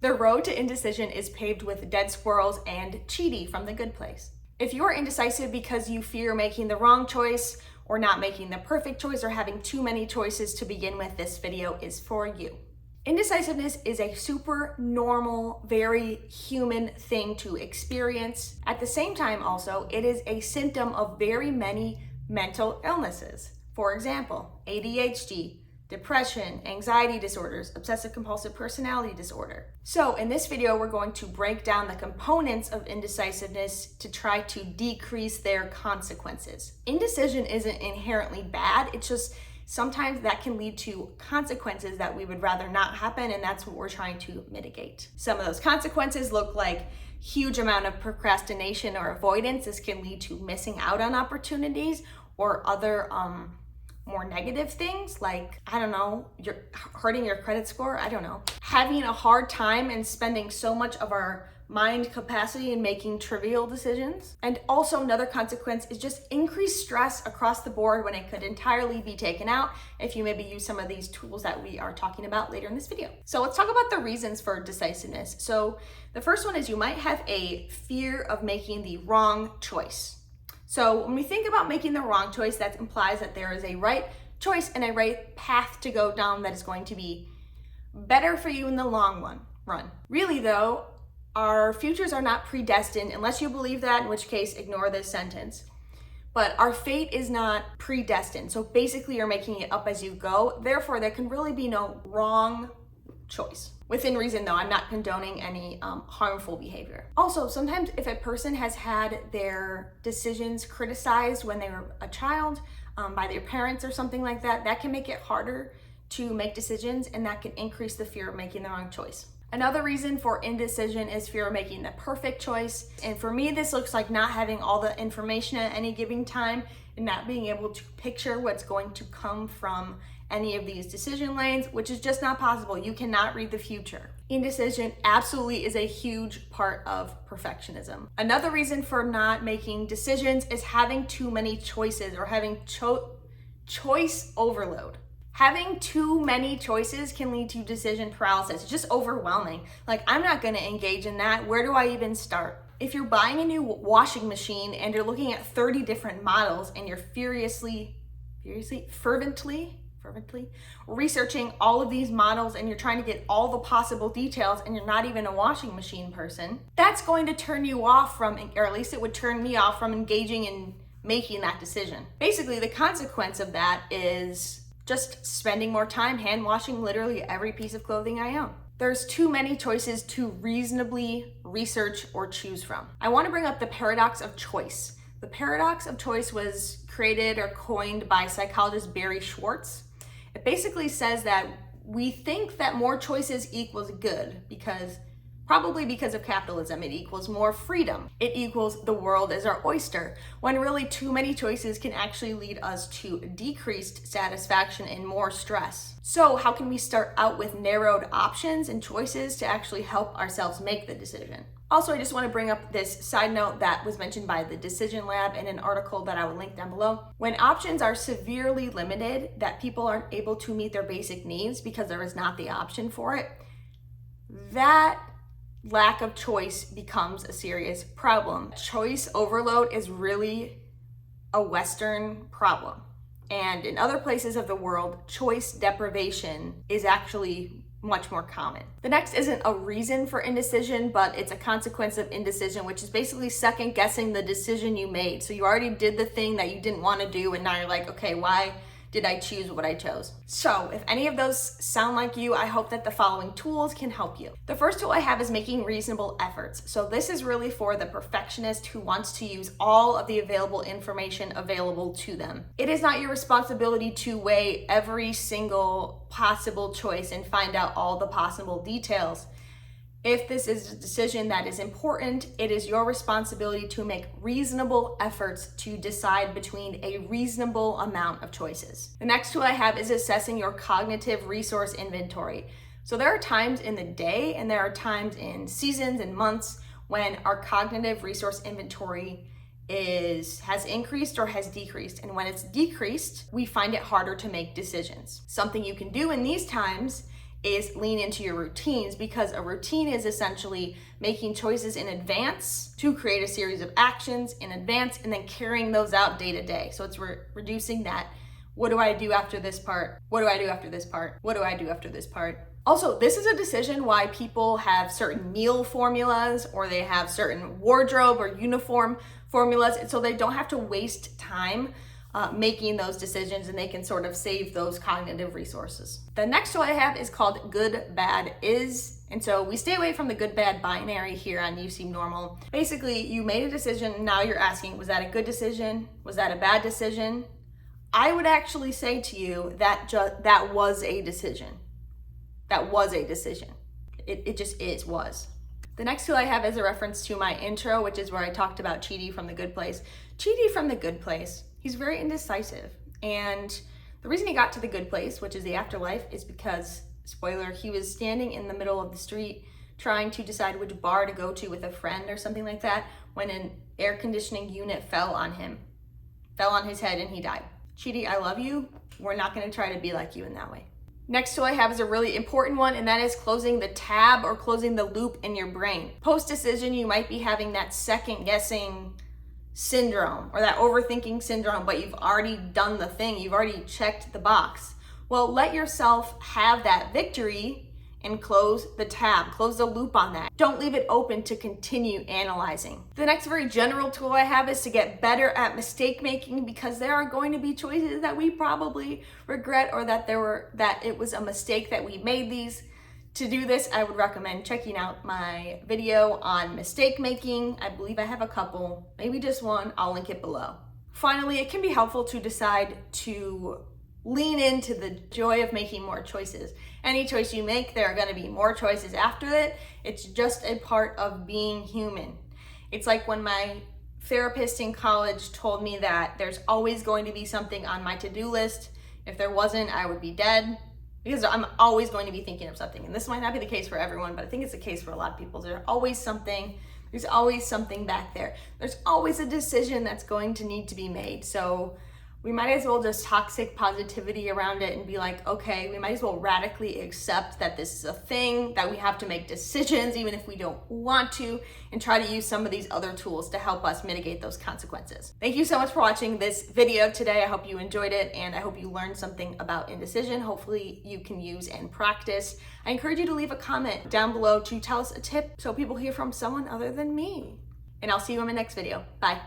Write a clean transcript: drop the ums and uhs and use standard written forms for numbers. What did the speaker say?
The road to indecision is paved with dead squirrels and Chidi from The Good Place. If you're indecisive because you fear making the wrong choice or not making the perfect choice or having too many choices to begin with, this video is for you. Indecisiveness is a super normal, very human thing to experience. At the same time, also, it is a symptom of very many mental illnesses. For example, ADHD, depression, anxiety disorders, obsessive compulsive personality disorder. So in this video, we're going to break down the components of indecisiveness to try to decrease their consequences. Indecision isn't inherently bad, it's just sometimes that can lead to consequences that we would rather not happen, and that's what we're trying to mitigate. Some of those consequences look like huge amount of procrastination or avoidance. This can lead to missing out on opportunities or other more negative things like, I don't know, you're hurting your credit score, I don't know. Having a hard time and spending so much of our mind capacity in making trivial decisions. And also another consequence is just increased stress across the board when it could entirely be taken out if you maybe use some of these tools that we are talking about later in this video. So let's talk about the reasons for decisiveness. So the first one is you might have a fear of making the wrong choice. So when we think about making the wrong choice, that implies that there is a right choice and a right path to go down that is going to be better for you in the long run. Really though, our futures are not predestined unless you believe that, in which case ignore this sentence. But our fate is not predestined. So basically you're making it up as you go. Therefore, there can really be no wrong choice. Within reason though, I'm not condoning any harmful behavior. Also, sometimes if a person has had their decisions criticized when they were a child by their parents or something like that, that can make it harder to make decisions, and that can increase the fear of making the wrong choice. Another reason for indecision is fear of making the perfect choice. And for me, this looks like not having all the information at any given time and not being able to picture what's going to come from any of these decision lanes, which is just not possible. You cannot read the future. Indecision absolutely is a huge part of perfectionism. Another reason for not making decisions is having too many choices or having choice overload. Having too many choices can lead to decision paralysis. It's just overwhelming. Like, I'm not gonna engage in that. Where do I even start? If you're buying a new washing machine and you're looking at 30 different models and you're fervently researching all of these models and you're trying to get all the possible details and you're not even a washing machine person, that's going to turn you off from, or at least it would turn me off from engaging in making that decision. Basically, the consequence of that is just spending more time hand washing literally every piece of clothing I own. There's too many choices to reasonably research or choose from. I want to bring up the paradox of choice. The paradox of choice was created or coined by psychologist Barry Schwartz. It basically says that we think that more choices equals good probably because of capitalism. It equals more freedom. It equals the world is our oyster, when really too many choices can actually lead us to decreased satisfaction and more stress. So how can we start out with narrowed options and choices to actually help ourselves make the decision? Also, I just want to bring up this side note that was mentioned by the Decision Lab in an article that I will link down below. When options are severely limited, that people aren't able to meet their basic needs because there is not the option for it, that lack of choice becomes a serious problem. Choice overload is really a Western problem. And in other places of the world, choice deprivation is actually much more common. The next isn't a reason for indecision, but it's a consequence of indecision, which is basically second guessing the decision you made. So you already did the thing that you didn't want to do, and now you're like, okay, why did I choose what I chose? So if any of those sound like you, I hope that the following tools can help you. The first tool I have is making reasonable efforts. So this is really for the perfectionist who wants to use all of the available information available to them. It is not your responsibility to weigh every single possible choice and find out all the possible details. If this is a decision that is important, it is your responsibility to make reasonable efforts to decide between a reasonable amount of choices. The next tool I have is assessing your cognitive resource inventory. So there are times in the day and there are times in seasons and months when our cognitive resource inventory has increased or has decreased. And when it's decreased, we find it harder to make decisions. Something you can do in these times is lean into your routines, because a routine is essentially making choices in advance to create a series of actions in advance and then carrying those out day to day. So it's reducing that. What do I do after this part? What do I do after this part? What do I do after this part? Also, this is a decision why people have certain meal formulas, or they have certain wardrobe or uniform formulas, and so they don't have to waste time making those decisions, and they can sort of save those cognitive resources. The next tool I have is called good, bad, is. And so we stay away from the good, bad binary here on You Seem Normal. Basically, you made a decision, now you're asking, was that a good decision? Was that a bad decision? I would actually say to you that that was a decision. That was a decision. It just was. The next tool I have is a reference to my intro, which is where I talked about Chidi from The Good Place. Chidi from The Good Place, he's very indecisive. And the reason he got to the good place, which is the afterlife, is because, spoiler, he was standing in the middle of the street trying to decide which bar to go to with a friend or something like that, when an air conditioning unit fell on his head, and he died. Chidi, I love you. We're not gonna try to be like you in that way. Next tool I have is a really important one, and that is closing the tab or closing the loop in your brain. Post-decision, you might be having that second-guessing syndrome or that overthinking syndrome, but you've already done the thing. You've already checked the box. Well, let yourself have that victory and close the tab, close the loop on that. Don't leave it open to continue analyzing. The next very general tool I have is to get better at mistake making, because there are going to be choices that we probably regret, or that it was a mistake that we made these. To do this, I would recommend checking out my video on mistake making. I believe I have a couple, maybe just one. I'll link it below. Finally, it can be helpful to decide to lean into the joy of making more choices. Any choice you make, there are going to be more choices after it. It's just a part of being human. It's like when my therapist in college told me that there's always going to be something on my to-do list. If there wasn't, I would be dead, because I'm always going to be thinking of something. And this might not be the case for everyone, but I think it's the case for a lot of people. There's always something back there. There's always a decision that's going to need to be made. So we might as well just toxic positivity around it and be like, okay, we might as well radically accept that this is a thing, that we have to make decisions even if we don't want to, and try to use some of these other tools to help us mitigate those consequences. Thank you so much for watching this video today. I hope you enjoyed it, and I hope you learned something about indecision. Hopefully you can use and practice. I encourage you to leave a comment down below to tell us a tip so people hear from someone other than me. And I'll see you in my next video. Bye.